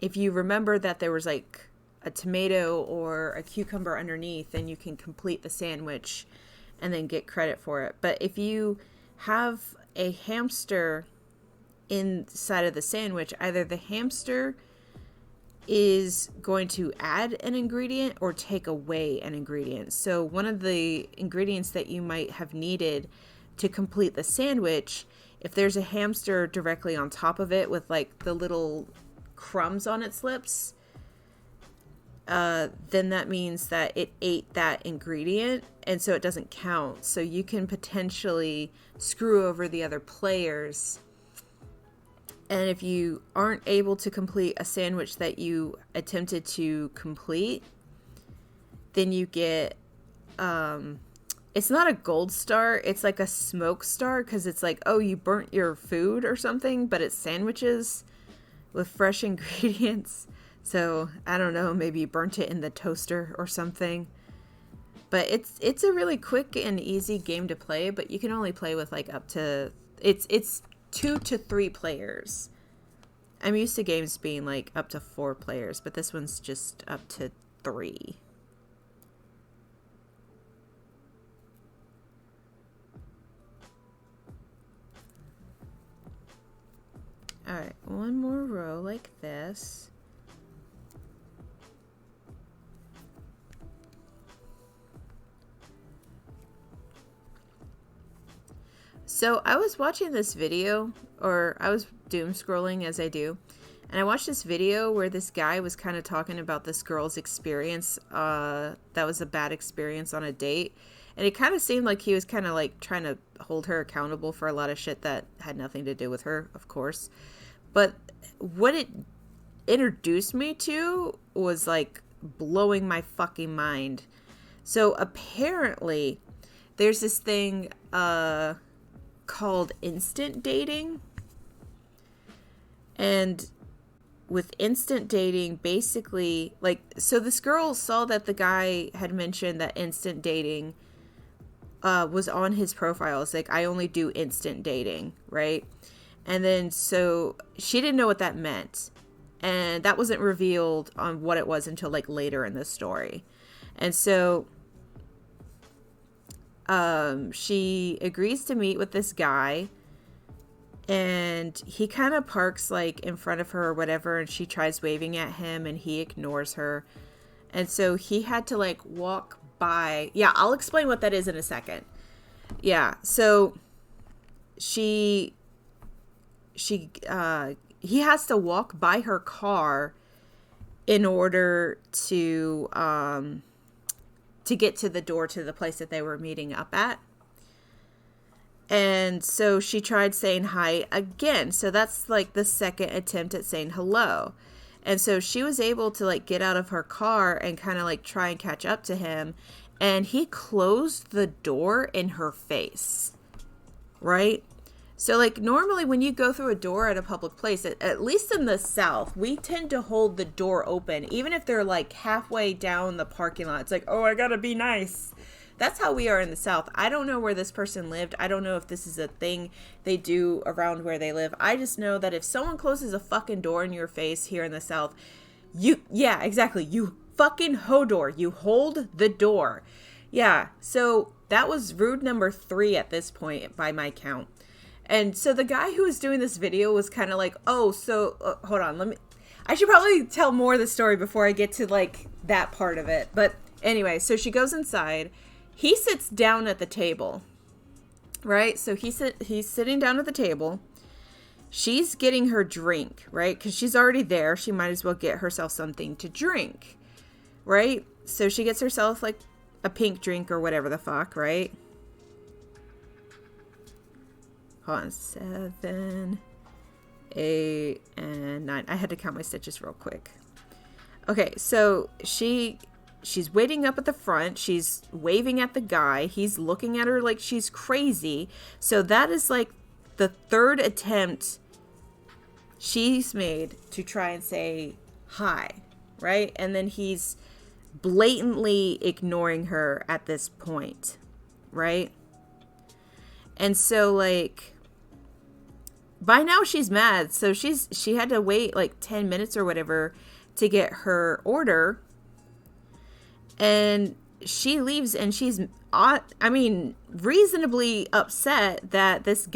if you remember that there was like a tomato or a cucumber underneath, then you can complete the sandwich and then get credit for it. But if you have a hamster inside of the sandwich, either the hamster is going to add an ingredient or take away an ingredient. So one of the ingredients that you might have needed to complete the sandwich, if there's a hamster directly on top of it with like the little crumbs on its lips, then that means that it ate that ingredient, and so it doesn't count. So you can potentially screw over the other players. And if you aren't able to complete a sandwich that you attempted to complete, then you get, it's not a gold star, it's like a smoke star, because it's like, oh, you burnt your food or something, but it's sandwiches with fresh ingredients. So I don't know, maybe you burnt it in the toaster or something. But it's a really quick and easy game to play, but you can only play with like up to, it's 2 to 3 players. I'm used to games being like up to 4 players, but this one's just up to 3. Alright, one more row like this. So I was watching this video, or I was doom scrolling as I do, and I watched this video where this guy was kind of talking about this girl's experience, that was a bad experience on a date, and it kind of seemed like he was kind of like trying to hold her accountable for a lot of shit that had nothing to do with her, of course. But what it introduced me to was like blowing my fucking mind. So apparently there's this thing, called instant dating, and with instant dating, basically, like, so this girl saw that the guy had mentioned that instant dating was on his profile. It's like, I only do instant dating, right? And then so she didn't know what that meant, and that wasn't revealed on what it was until like later in the story. And so she agrees to meet with this guy, and he kind of parks like in front of her or whatever, and she tries waving at him and he ignores her. And so he had to like walk by. Yeah, I'll explain what that is in a second. Yeah, so he has to walk by her car in order to get to the door to the place that they were meeting up at. And so she tried saying hi again. So that's like the second attempt at saying hello. And so she was able to like get out of her car and kind of like try and catch up to him. And he closed the door in her face. Right? So like normally when you go through a door at a public place, at least in the South, we tend to hold the door open, even if they're like halfway down the parking lot. It's like, oh, I gotta be nice. That's how we are in the South. I don't know where this person lived. I don't know if this is a thing they do around where they live. I just know that if someone closes a fucking door in your face here in the South, yeah, exactly. You fucking hodor. You hold the door. Yeah. So that was rude number 3 at this point by my count. And so the guy who was doing this video was kind of like, oh, so hold on. I should probably tell more of the story before I get to like that part of it. But anyway, so she goes inside. He sits down at the table, right? So he's sitting down at the table. She's getting her drink, right? Because she's already there. She might as well get herself something to drink, right? So she gets herself like a pink drink or whatever the fuck, right? Hold on, 7, 8, and 9. I had to count my stitches real quick. Okay, so she's waiting up at the front. She's waving at the guy. He's looking at her like she's crazy. So that is like the 3rd attempt she's made to try and say hi, right? And then he's blatantly ignoring her at this point, right? And so, like, by now she's mad. So she had to wait like 10 minutes or whatever to get her order. And she leaves and she's, I mean, reasonably upset that this